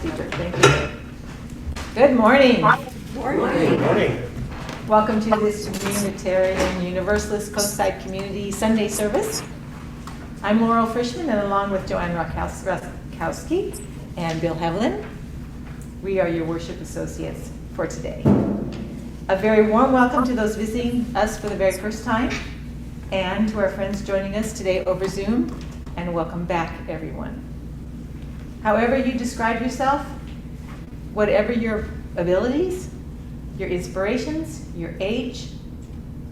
speaker. Thank you. Good morning. Good morning. Welcome to this Unitarian Universalist Coastside Community Sunday service. I'm Laurel Frischman, and along with Joanne Rutkowski and Bill Hevlin, we are your worship associates for today. A very warm welcome to those visiting us for the very first time, and to our friends joining us today over Zoom, and welcome back, everyone. However you describe yourself, whatever your abilities, your inspirations, your age,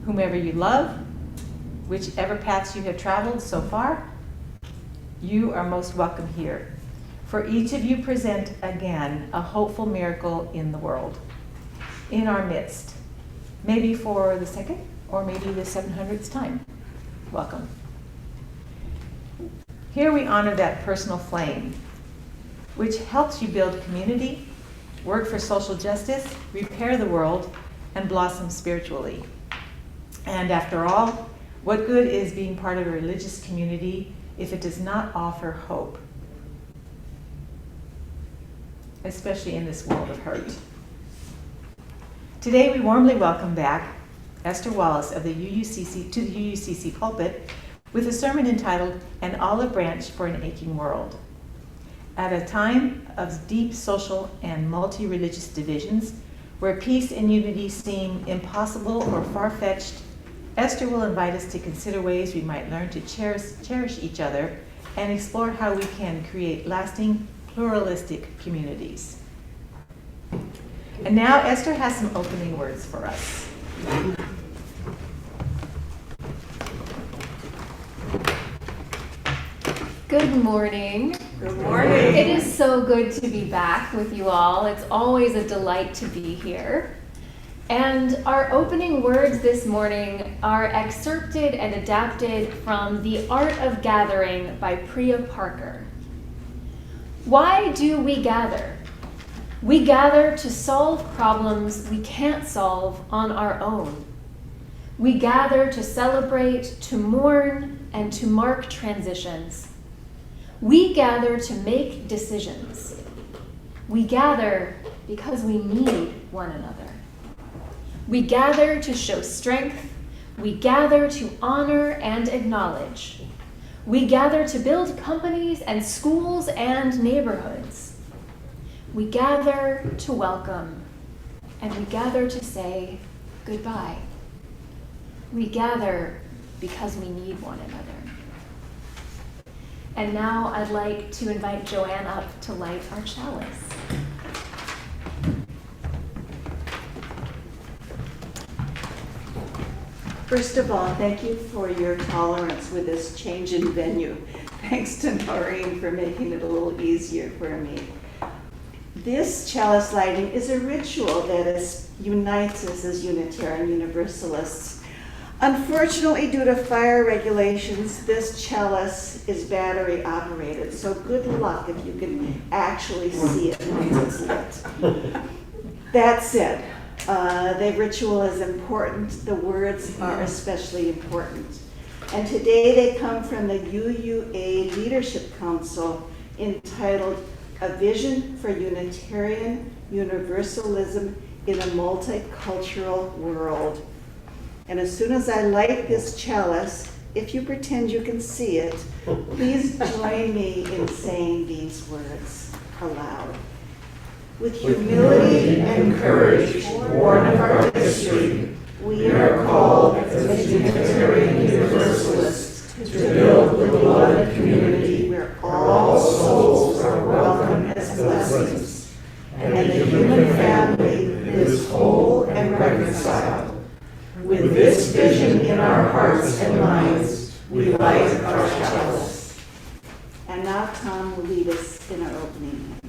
whomever you love, whichever paths you have traveled so far, you are most welcome here. For each of you present again a hopeful miracle in the world, in our midst, maybe for the second or maybe the 700th time. Welcome. Here we honor that personal flame, which helps you build community, work for social justice, repair the world, and blossom spiritually. And after all, what good is being part of a religious community if it does not offer hope, especially in this world of hurt? Today we warmly welcome back Esther Wallace of the UUCC to the UUCC pulpit with a sermon entitled An Olive Branch for an Aching World. At a time of deep social and multi-religious divisions, where peace and unity seem impossible or far-fetched, Esther will invite us to consider ways we might learn to cherish each other and explore how we can create lasting, pluralistic communities. And now Esther has some opening words for us. Good morning. Good morning. It is so good to be back with you all. It's always a delight to be here. And our opening words this morning are excerpted and adapted from The Art of Gathering by Priya Parker. Why do we gather? We gather to solve problems we can't solve on our own. We gather to celebrate, to mourn, and to mark transitions. We gather to make decisions. We gather because we need one another. We gather to show strength. We gather to honor and acknowledge. We gather to build companies and schools and neighborhoods. We gather to welcome, and we gather to say goodbye. We gather because we need one another. And now I'd like to invite Joanne up to light our chalice. First of all, thank you for your tolerance with this change in venue. Thanks to Noreen for making it a little easier for me. This chalice lighting is a ritual that unites us as Unitarian Universalists. Unfortunately, due to fire regulations, this chalice is battery operated, so good luck if you can actually see it once it's lit. That said, the ritual is important. The words are especially important. And today they come from the UUA Leadership Council entitled A Vision for Unitarian Universalism in a Multicultural World. And as soon as I light this chalice, if you pretend you can see it, please join me in saying these words aloud. With humility and courage born of our history, we are called as Unitarian Universalists to build the beloved community where all souls are welcome as blessings, and the human family is whole and reconciled. With this vision in our hearts and minds, we light our chalice. And now Tom will lead us in our opening hymn.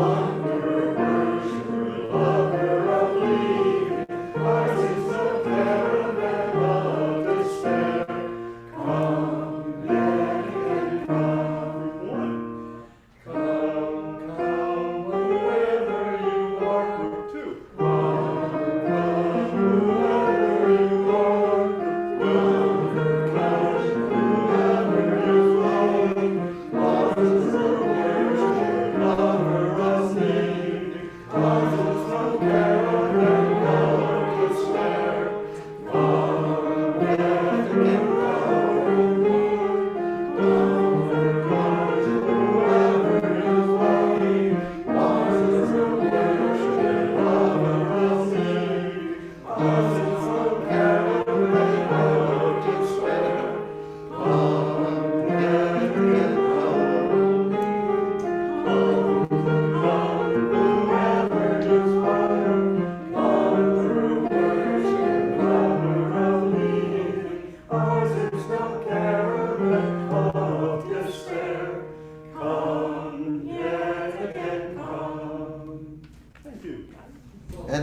Wonderful, lover of thee, heart is so caravan.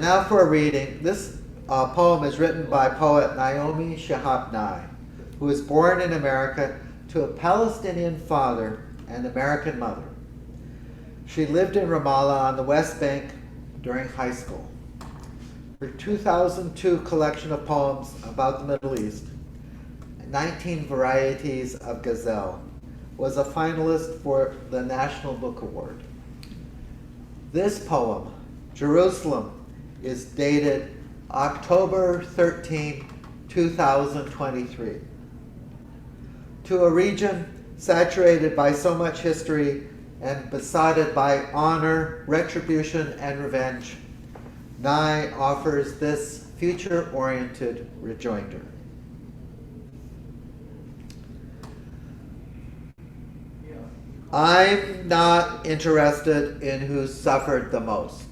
now for a reading. This poem is written by poet Naomi Shihab Nye, who was born in America to a Palestinian father and American mother. She lived in Ramallah on the West Bank during high school. Her 2002 collection of poems about the Middle East, 19 Varieties of Gazelle, was a finalist for the National Book Award. This poem, Jerusalem, is dated October 13, 2023. To a region saturated by so much history and besotted by honor, retribution, and revenge, Nye offers this future-oriented rejoinder. I'm not interested in who suffered the most.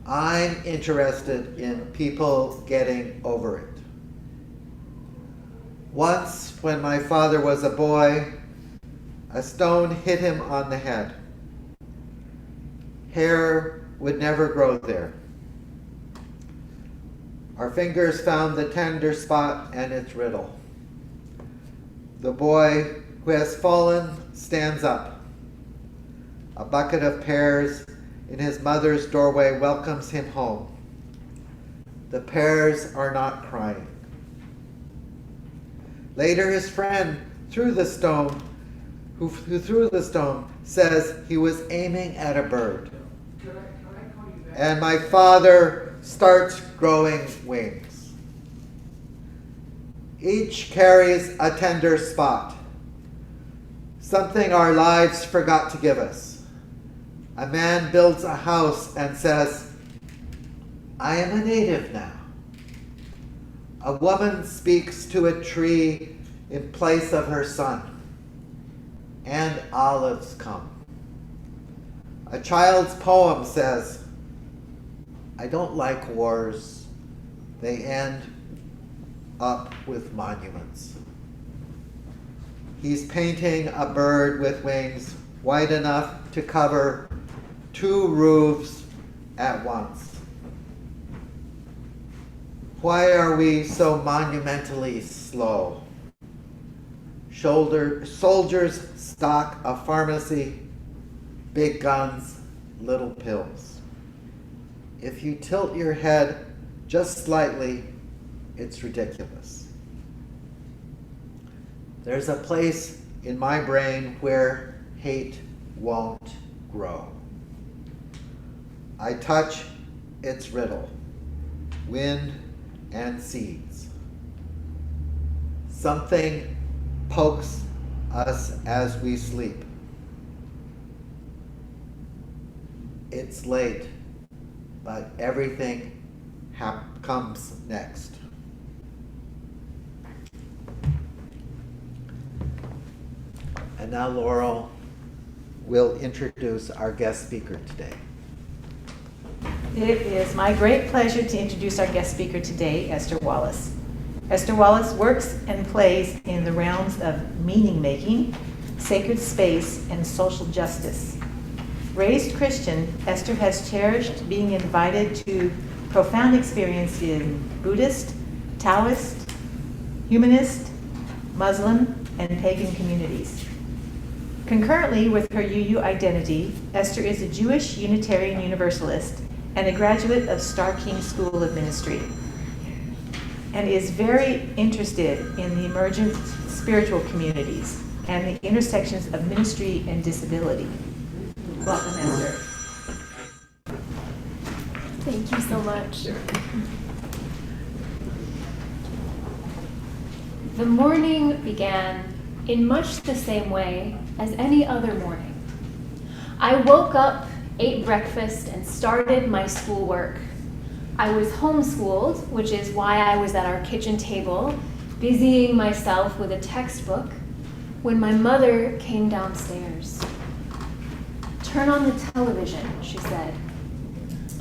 I'm interested in people getting over it. Once, when my father was a boy, a stone hit him on the head. Hair would never grow there. Our fingers found the tender spot and its riddle. The boy who has fallen stands up. A bucket of pears in his mother's doorway welcomes him home. The pears are not crying. Later, his friend who threw the stone, says he was aiming at a bird. And my father starts growing wings. Each carries a tender spot, something our lives forgot to give us. A man builds a house and says, I am a native now. A woman speaks to a tree in place of her son, and olives come. A child's poem says, I don't like wars. They end up with monuments. He's painting a bird with wings wide enough to cover 2 roofs at once. Why are we so monumentally slow? Soldiers stock a pharmacy, big guns, little pills. If you tilt your head just slightly, it's ridiculous. There's a place in my brain where hate won't grow. I touch its riddle, wind and seeds. Something pokes us as we sleep. It's late, but everything comes next. And now Laurel will introduce our guest speaker today. It is my great pleasure to introduce our guest speaker today, Esther Wallace. Esther Wallace works and plays in the realms of meaning making, sacred space, and social justice. Raised Christian, Esther has cherished being invited to profound experience in Buddhist, Taoist, humanist, Muslim, and pagan communities. Concurrently with her UU identity, Esther is a Jewish Unitarian Universalist and a graduate of Star King School of Ministry, and is very interested in the emergent spiritual communities and the intersections of ministry and disability. Welcome, Esther. Thank you so much. The morning began in much the same way as any other morning. I woke up, ate breakfast, and started my schoolwork. I was homeschooled, which is why I was at our kitchen table, busying myself with a textbook, when my mother came downstairs. Turn on the television, she said.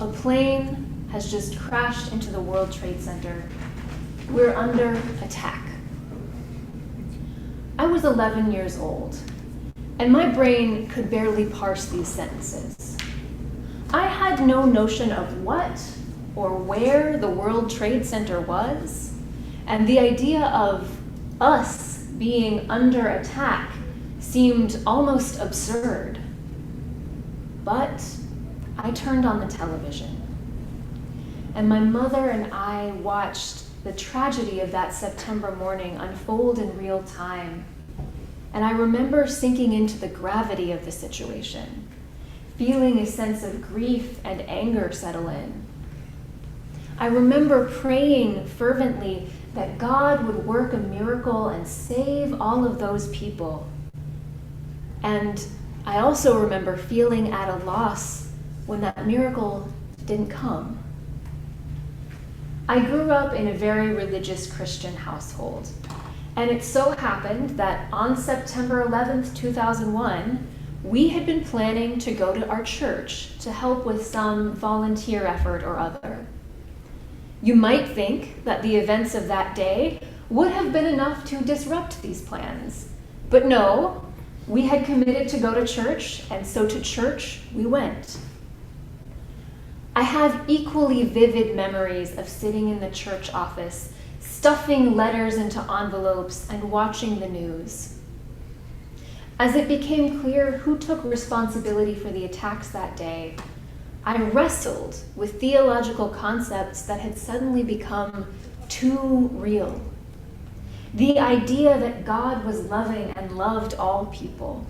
A plane has just crashed into the World Trade Center. We're under attack. I was 11 years old, and my brain could barely parse these sentences. I had no notion of what or where the World Trade Center was, and the idea of us being under attack seemed almost absurd. But I turned on the television, and my mother and I watched the tragedy of that September morning unfold in real time. And I remember sinking into the gravity of the situation, feeling a sense of grief and anger settle in. I remember praying fervently that God would work a miracle and save all of those people. And I also remember feeling at a loss when that miracle didn't come. I grew up in a very religious Christian household, and it so happened that on September 11th, 2001, we had been planning to go to our church to help with some volunteer effort or other. You might think that the events of that day would have been enough to disrupt these plans, but no, we had committed to go to church, and so to church we went. I have equally vivid memories of sitting in the church office, stuffing letters into envelopes and watching the news. As it became clear who took responsibility for the attacks that day, I wrestled with theological concepts that had suddenly become too real. The idea that God was loving and loved all people.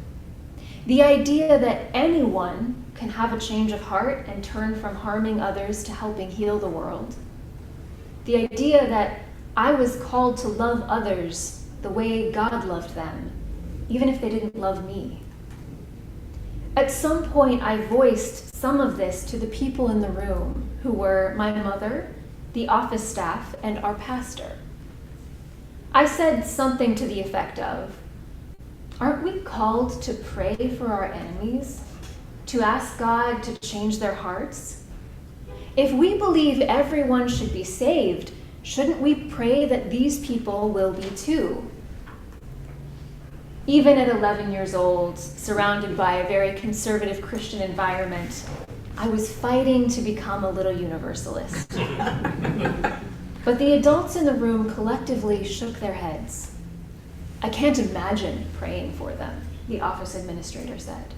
The idea that anyone can have a change of heart and turn from harming others to helping heal the world. The idea that I was called to love others the way God loved them, even if they didn't love me. At some point, I voiced some of this to the people in the room, who were my mother, the office staff, and our pastor. I said something to the effect of, "Aren't we called to pray for our enemies? To ask God to change their hearts? If we believe everyone should be saved, shouldn't we pray that these people will be too?" Even at 11 years old, surrounded by a very conservative Christian environment, I was fighting to become a little universalist. But the adults in the room collectively shook their heads. "I can't imagine praying for them," the office administrator said.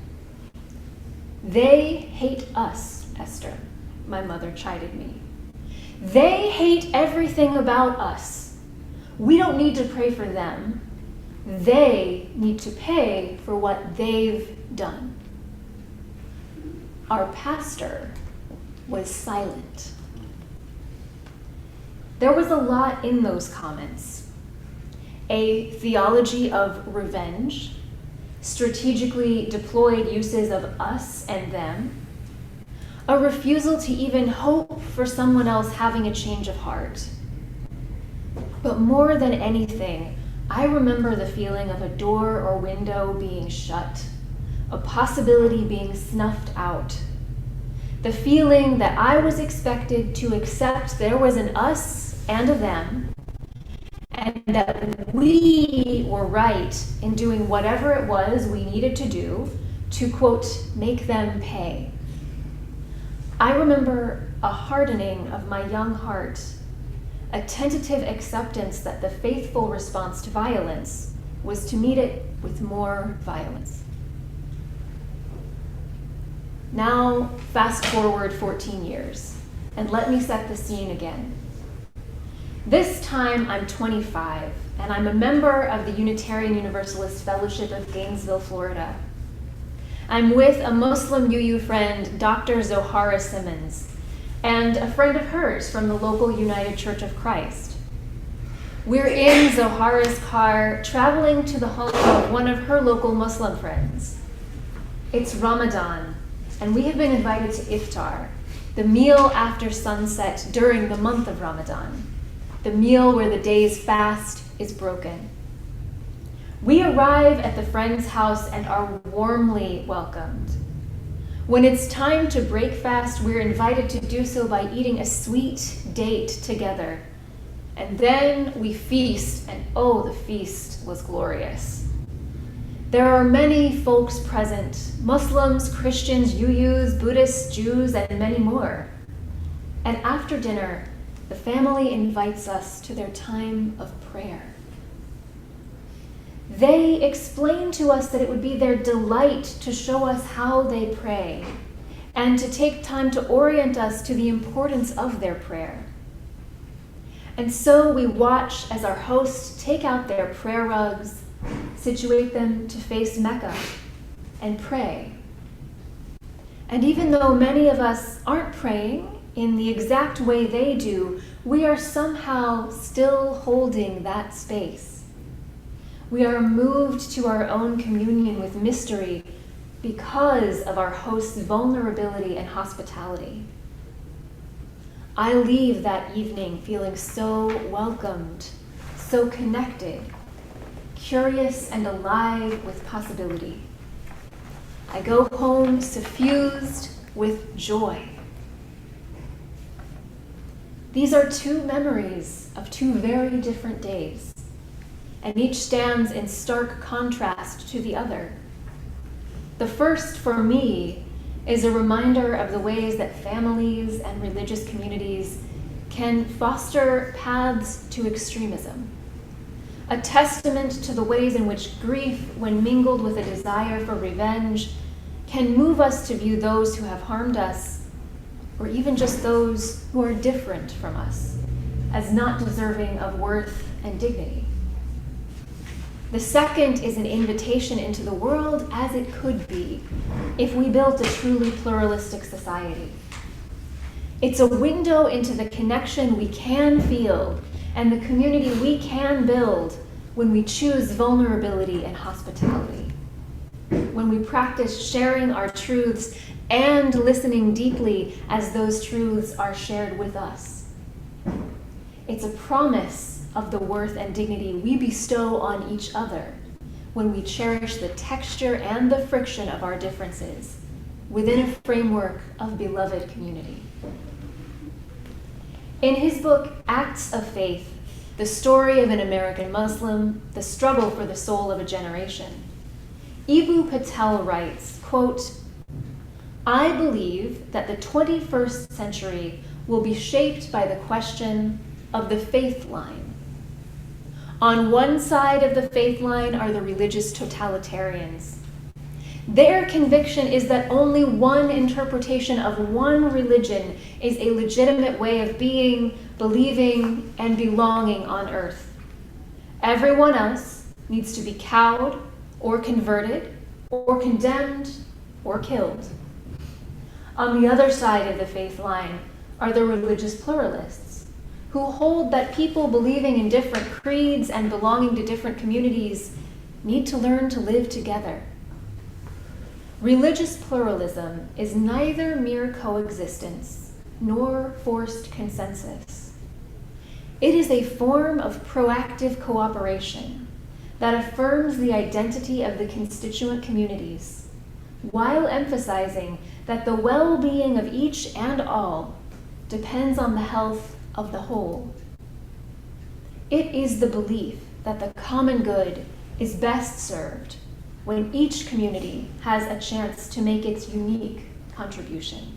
"They hate us, Esther," my mother chided me. "They hate everything about us. We don't need to pray for them. They need to pay for what they've done." Our pastor was silent. There was a lot in those comments. A theology of revenge, strategically deployed uses of us and them, a refusal to even hope for someone else having a change of heart. But more than anything, I remember the feeling of a door or window being shut, a possibility being snuffed out. The feeling that I was expected to accept there was an us and a them, and that we were right in doing whatever it was we needed to do to, quote, make them pay. I remember a hardening of my young heart, a tentative acceptance that the faithful response to violence was to meet it with more violence. Now, fast forward 14 years, and let me set the scene again. This time I'm 25, and I'm a member of the Unitarian Universalist Fellowship of Gainesville, Florida. I'm with a Muslim UU friend, Dr. Zohara Simmons, and a friend of hers from the local United Church of Christ. We're in Zohara's car, traveling to the home of one of her local Muslim friends. It's Ramadan, and we have been invited to iftar, the meal after sunset during the month of Ramadan, the meal where the day's fast is broken. We arrive at the friend's house and are warmly welcomed. When it's time to break fast, we're invited to do so by eating a sweet date together. And then we feast, and oh, the feast was glorious. There are many folks present, Muslims, Christians, UUs, Buddhists, Jews, and many more. And after dinner, the family invites us to their time of prayer. They explain to us that it would be their delight to show us how they pray and to take time to orient us to the importance of their prayer. And so we watch as our hosts take out their prayer rugs, situate them to face Mecca, and pray. And even though many of us aren't praying in the exact way they do, we are somehow still holding that space. We are moved to our own communion with mystery because of our host's vulnerability and hospitality. I leave that evening feeling so welcomed, so connected, curious and alive with possibility. I go home suffused with joy. These are two memories of two very different days, and each stands in stark contrast to the other. The first, for me, is a reminder of the ways that families and religious communities can foster paths to extremism, a testament to the ways in which grief, when mingled with a desire for revenge, can move us to view those who have harmed us, or even just those who are different from us, as not deserving of worth and dignity. The second is an invitation into the world as it could be if we built a truly pluralistic society. It's a window into the connection we can feel and the community we can build when we choose vulnerability and hospitality, when we practice sharing our truths and listening deeply as those truths are shared with us. It's a promise of the worth and dignity we bestow on each other when we cherish the texture and the friction of our differences within a framework of beloved community. In his book, Acts of Faith, the story of an American Muslim, the struggle for the soul of a generation, Eboo Patel writes, quote, "I believe that the 21st century will be shaped by the question of the faith line. On one side of the faith line are the religious totalitarians. Their conviction is that only one interpretation of one religion is a legitimate way of being, believing, and belonging on earth. Everyone else needs to be cowed or converted or condemned or killed. On the other side of the faith line are the religious pluralists, who hold that people believing in different creeds and belonging to different communities need to learn to live together. Religious pluralism is neither mere coexistence nor forced consensus. It is a form of proactive cooperation that affirms the identity of the constituent communities, while emphasizing that the well-being of each and all depends on the health of the whole. It is the belief that the common good is best served when each community has a chance to make its unique contribution."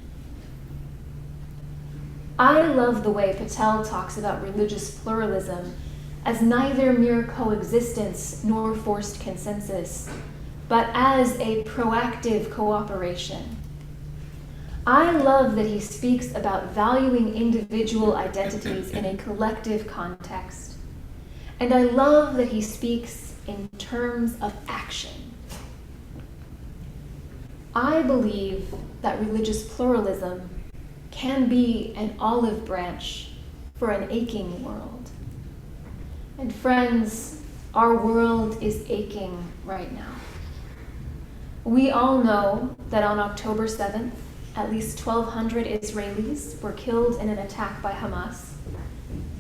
I love the way Patel talks about religious pluralism as neither mere coexistence nor forced consensus, but as a proactive cooperation. I love that he speaks about valuing individual identities in a collective context. And I love that he speaks in terms of action. I believe that religious pluralism can be an olive branch for an aching world. And friends, our world is aching right now. We all know that on October 7th, at least 1,200 Israelis were killed in an attack by Hamas.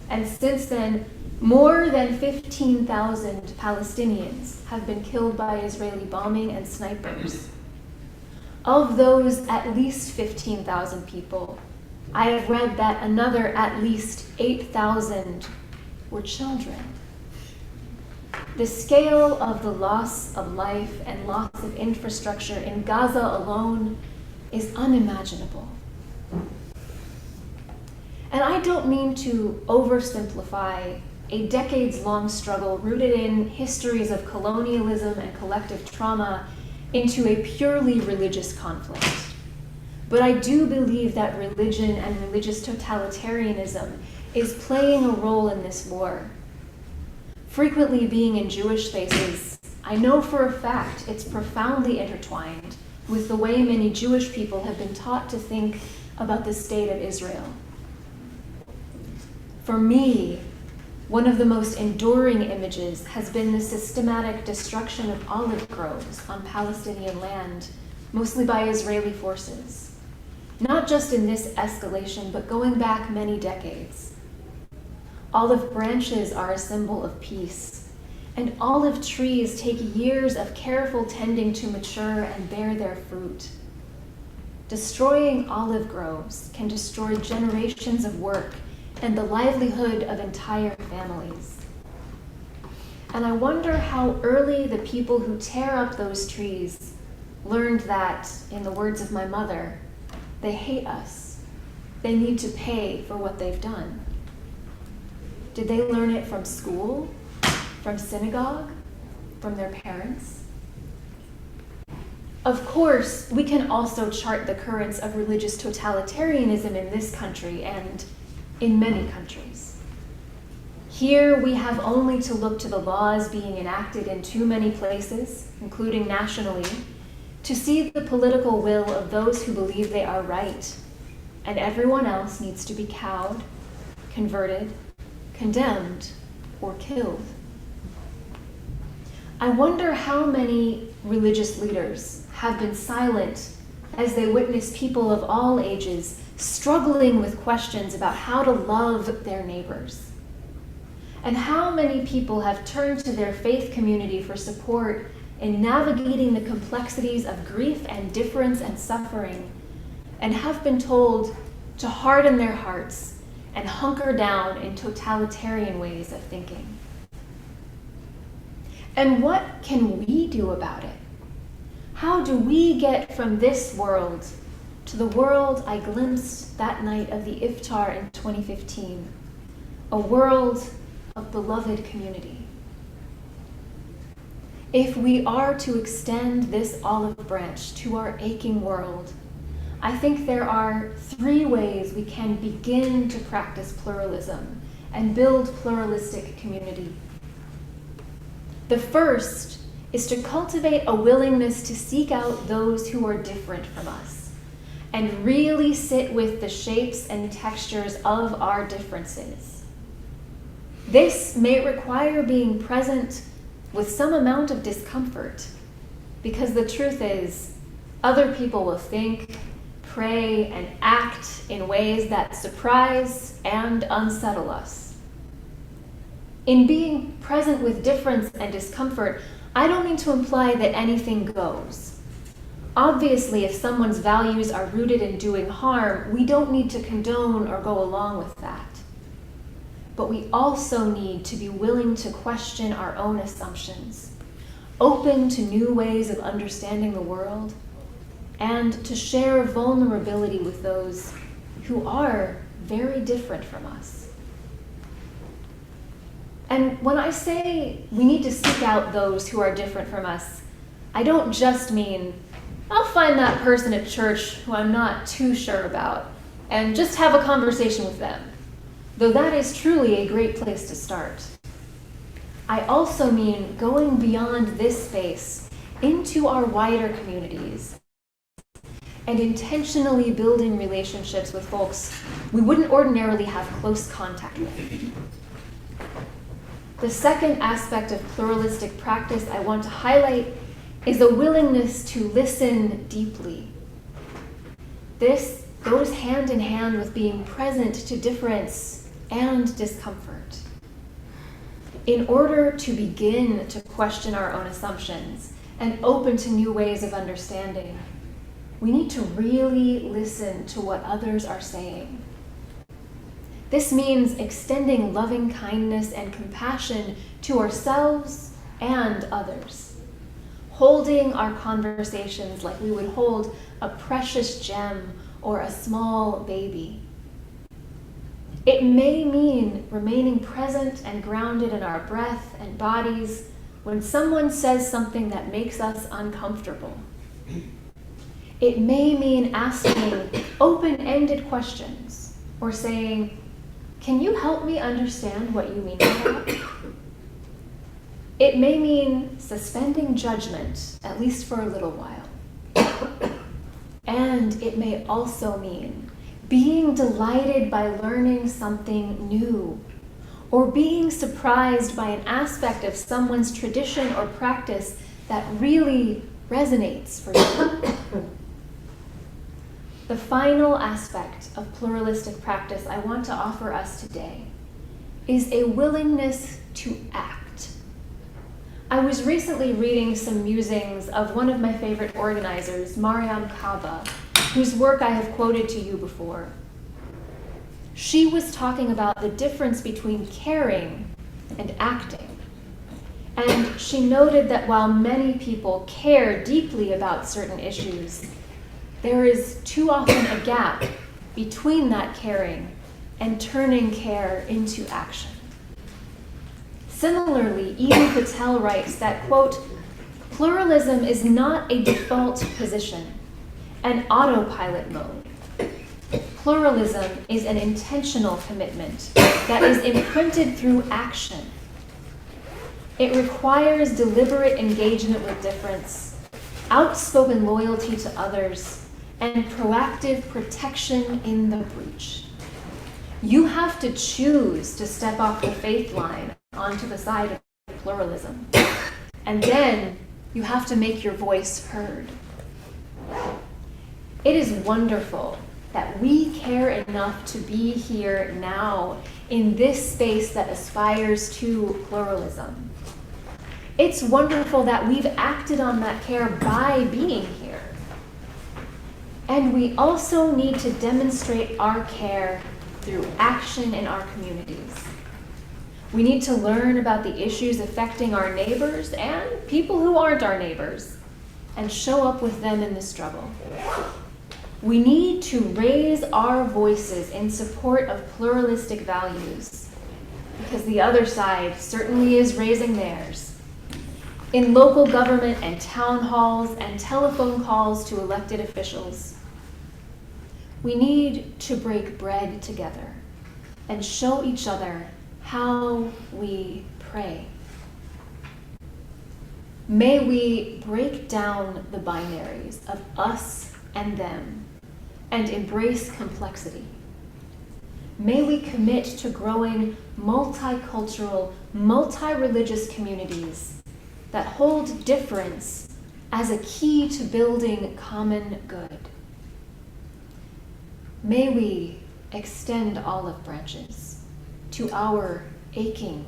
And since then, more than 15,000 Palestinians have been killed by Israeli bombing and snipers. Of those at least 15,000 people, I have read that another at least 8,000 were children. The scale of the loss of life and loss of infrastructure in Gaza alone is unimaginable. And I don't mean to oversimplify a decades-long struggle rooted in histories of colonialism and collective trauma into a purely religious conflict. But I do believe that religion and religious totalitarianism is playing a role in this war. Frequently being in Jewish spaces, I know for a fact it's profoundly intertwined with the way many Jewish people have been taught to think about the state of Israel. For me, one of the most enduring images has been the systematic destruction of olive groves on Palestinian land, mostly by Israeli forces. Not just in this escalation, but going back many decades. Olive branches are a symbol of peace, and olive trees take years of careful tending to mature and bear their fruit. Destroying olive groves can destroy generations of work and the livelihood of entire families. And I wonder how early the people who tear up those trees learned that, in the words of my mother, they hate us. They need to pay for what they've done. Did they learn it from school, from synagogue, from their parents? Of course, we can also chart the currents of religious totalitarianism in this country and in many countries. Here, we have only to look to the laws being enacted in too many places, including nationally, to see the political will of those who believe they are right, and everyone else needs to be cowed, converted, condemned, or killed. I wonder how many religious leaders have been silent as they witness people of all ages struggling with questions about how to love their neighbors. And how many people have turned to their faith community for support in navigating the complexities of grief and difference and suffering, and have been told to harden their hearts and hunker down in totalitarian ways of thinking. And what can we do about it? How do we get from this world to the world I glimpsed that night of the Iftar in 2015, a world of beloved community? If we are to extend this olive branch to our aching world, I think there are 3 ways we can begin to practice pluralism and build pluralistic community. The first is to cultivate a willingness to seek out those who are different from us and really sit with the shapes and textures of our differences. This may require being present with some amount of discomfort, because the truth is, other people will think, pray, and act in ways that surprise and unsettle us. In being present with difference and discomfort, I don't mean to imply that anything goes. Obviously, if someone's values are rooted in doing harm, we don't need to condone or go along with that. But we also need to be willing to question our own assumptions, open to new ways of understanding the world, and to share vulnerability with those who are very different from us. And when I say we need to seek out those who are different from us, I don't just mean, I'll find that person at church who I'm not too sure about and just have a conversation with them, though that is truly a great place to start. I also mean going beyond this space into our wider communities and intentionally building relationships with folks we wouldn't ordinarily have close contact with. The second aspect of pluralistic practice I want to highlight is a willingness to listen deeply. This goes hand in hand with being present to difference and discomfort. In order to begin to question our own assumptions and open to new ways of understanding, we need to really listen to what others are saying. This means extending loving kindness and compassion to ourselves and others, holding our conversations like we would hold a precious gem or a small baby. It may mean remaining present and grounded in our breath and bodies when someone says something that makes us uncomfortable. It may mean asking open-ended questions or saying, "Can you help me understand what you mean by that?" It may mean suspending judgment, at least for a little while. And it may also mean being delighted by learning something new, or being surprised by an aspect of someone's tradition or practice that really resonates for you. The final aspect of pluralistic practice I want to offer us today is a willingness to act. I was recently reading some musings of one of my favorite organizers, Mariam Kaba, whose work I have quoted to you before. She was talking about the difference between caring and acting. And she noted that while many people care deeply about certain issues, there is too often a gap between that caring and turning care into action. Similarly, Edie Patel writes that, quote, "Pluralism is not a default position, an autopilot mode. Pluralism is an intentional commitment that is imprinted through action. It requires deliberate engagement with difference, outspoken loyalty to others, and proactive protection in the breach. You have to choose to step off the faith line onto the side of pluralism. And then you have to make your voice heard." It is wonderful that we care enough to be here now in this space that aspires to pluralism. It's wonderful that we've acted on that care by being here. And we also need to demonstrate our care through action in our communities. We need to learn about the issues affecting our neighbors and people who aren't our neighbors and show up with them in the struggle. We need to raise our voices in support of pluralistic values because the other side certainly is raising theirs. In local government and town halls and telephone calls to elected officials. We need to break bread together and show each other how we pray. May we break down the binaries of us and them and embrace complexity. May we commit to growing multicultural, multi-religious communities that hold difference as a key to building common good. May we extend olive branches to our aching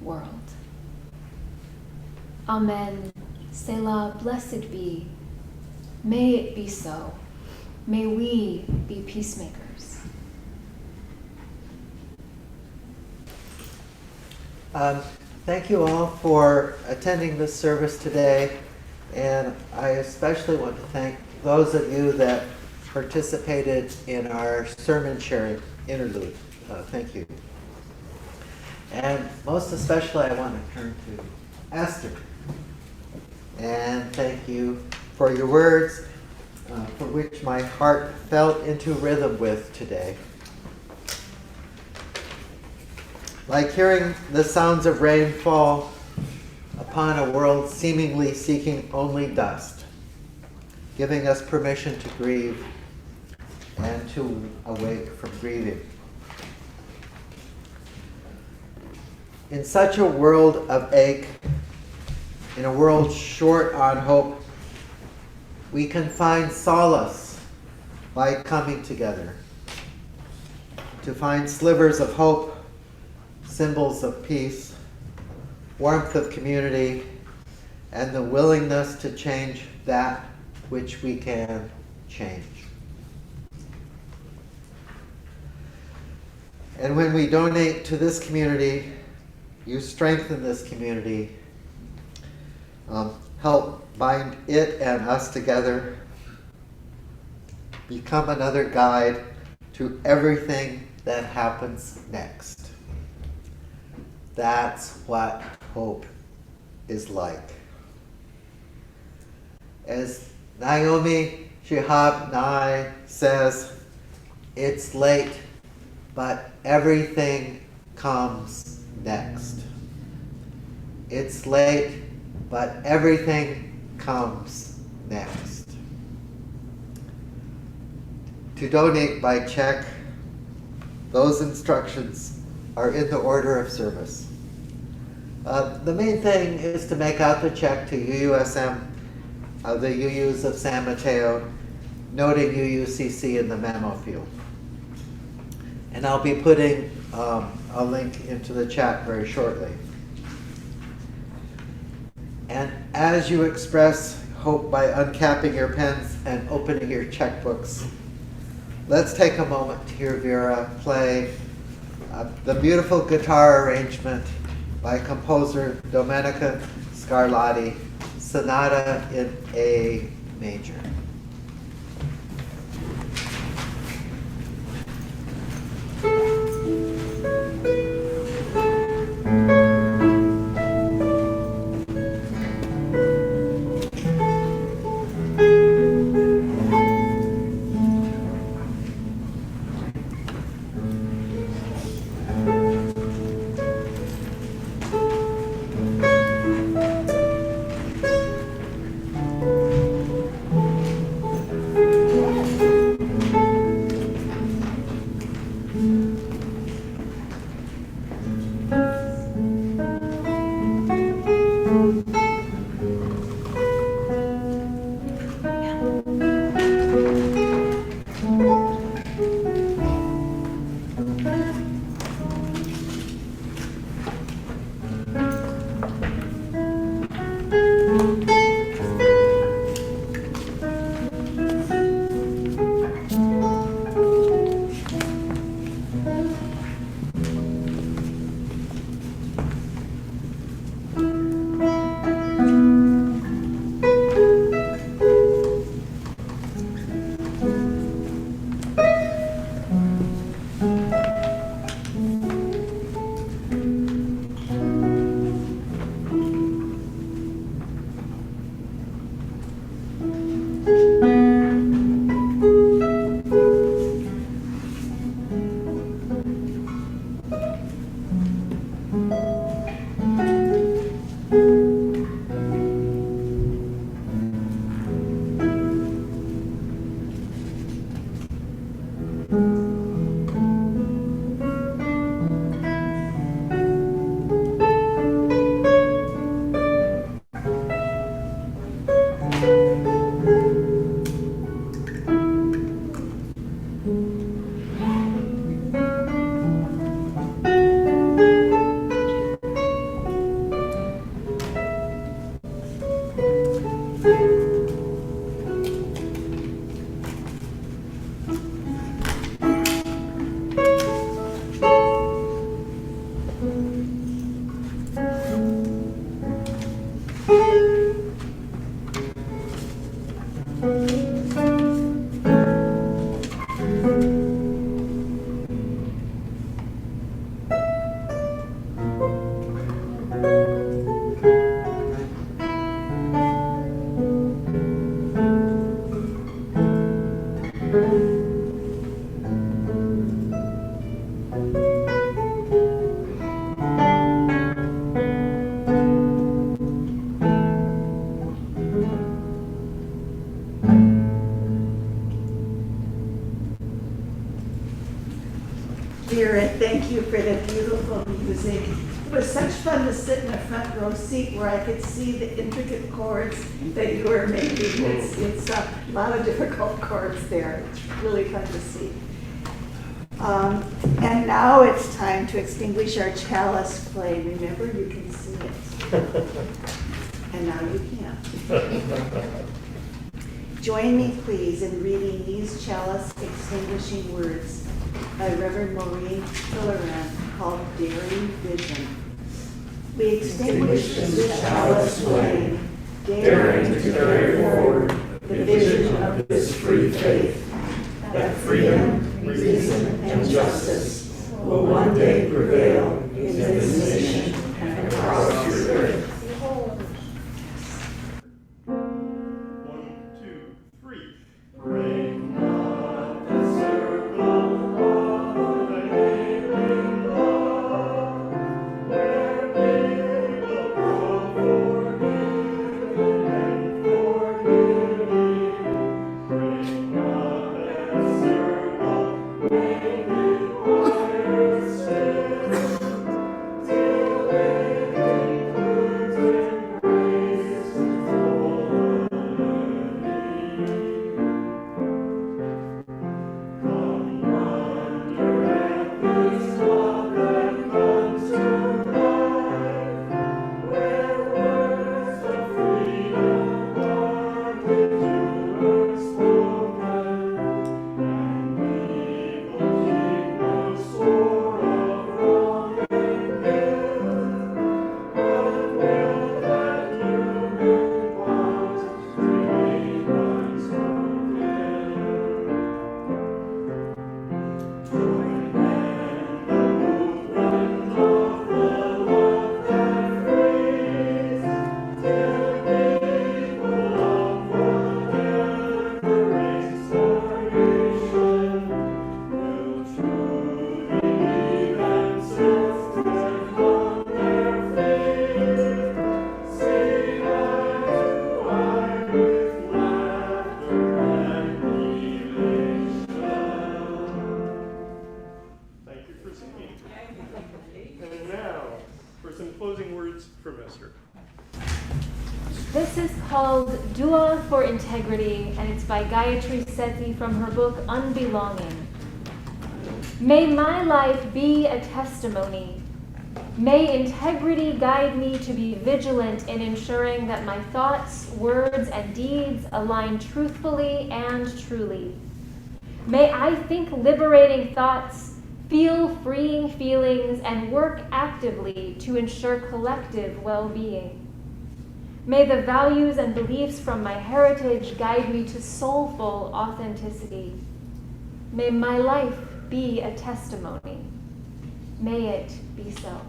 world. Amen. Selah, blessed be. May it be so. May we be peacemakers. Thank you all for attending this service today, and I especially want to thank those of you that participated in our sermon sharing interlude. Thank you. And most especially I want to turn to Esther and thank you for your words, for which my heart fell into rhythm with today. Like hearing the sounds of rain fall upon a world seemingly seeking only dust, giving us permission to grieve and to awake from grieving. In such a world of ache, in a world short on hope, we can find solace by coming together, to find slivers of hope, symbols of peace, warmth of community, and the willingness to change that which we can change. And when we donate to this community, you strengthen this community help bind it and us together, become another guide to everything that happens next. That's what hope is like. As Naomi Shihab Nye says, it's late, but everything comes next. It's late, but everything comes next. To donate by check, those instructions are in the order of service. The main thing is to make out the check to UUSM, the UUs of San Mateo, noting UUCC in the memo field. And I'll be putting a link into the chat very shortly. And as you express hope by uncapping your pens and opening your checkbooks, let's take a moment to hear Vera play the beautiful guitar arrangement by composer Domenica Scarlatti, Sonata in A major. Vera, thank you for the beautiful music. It was such fun to sit in a front row seat where I could see the intricate chords that you were making. It's a lot of difficult chords there. It's really fun to see. And now it's time to extinguish our chalice flame. Remember, you can see it. And now you can't. Join me, please, in reading these chalice extinguishing words by Reverend Maureen Hilleran called Daring Vision. We extinguish the chalice flame daring to carry forward the vision of this free faith, that freedom, reason, and justice will one day prevail in this nation and across the earth. 1, 2, 3. Break not the circle of the healing love, where we will grow forgiven and forgiving. Break not that circle, make it wider still, till it includes embrace all eternity. Come wonder at this love that comes to life, where words of freedom are with you unspoken, and evil keep no score of wrong and guilt, but will that human bond remain unspoken. Join in the movement of the love that frees, till people of whatever race or nation will truly believe and self-define their faith. Sing eye to eye with laughter and elation. Thank you for singing. And now, for some closing words from Esther. This is called Dua for Integrity, and it's by Gayatri Sethi from her book Unbelonging. May my life be a testimony. May integrity guide me to be vigilant in ensuring that my thoughts, words, and deeds align truthfully and truly. May I think liberating thoughts, feel freeing feelings, and work actively to ensure collective well-being. May the values and beliefs from my heritage guide me to soulful authenticity. May my life be a testimony. May it be so.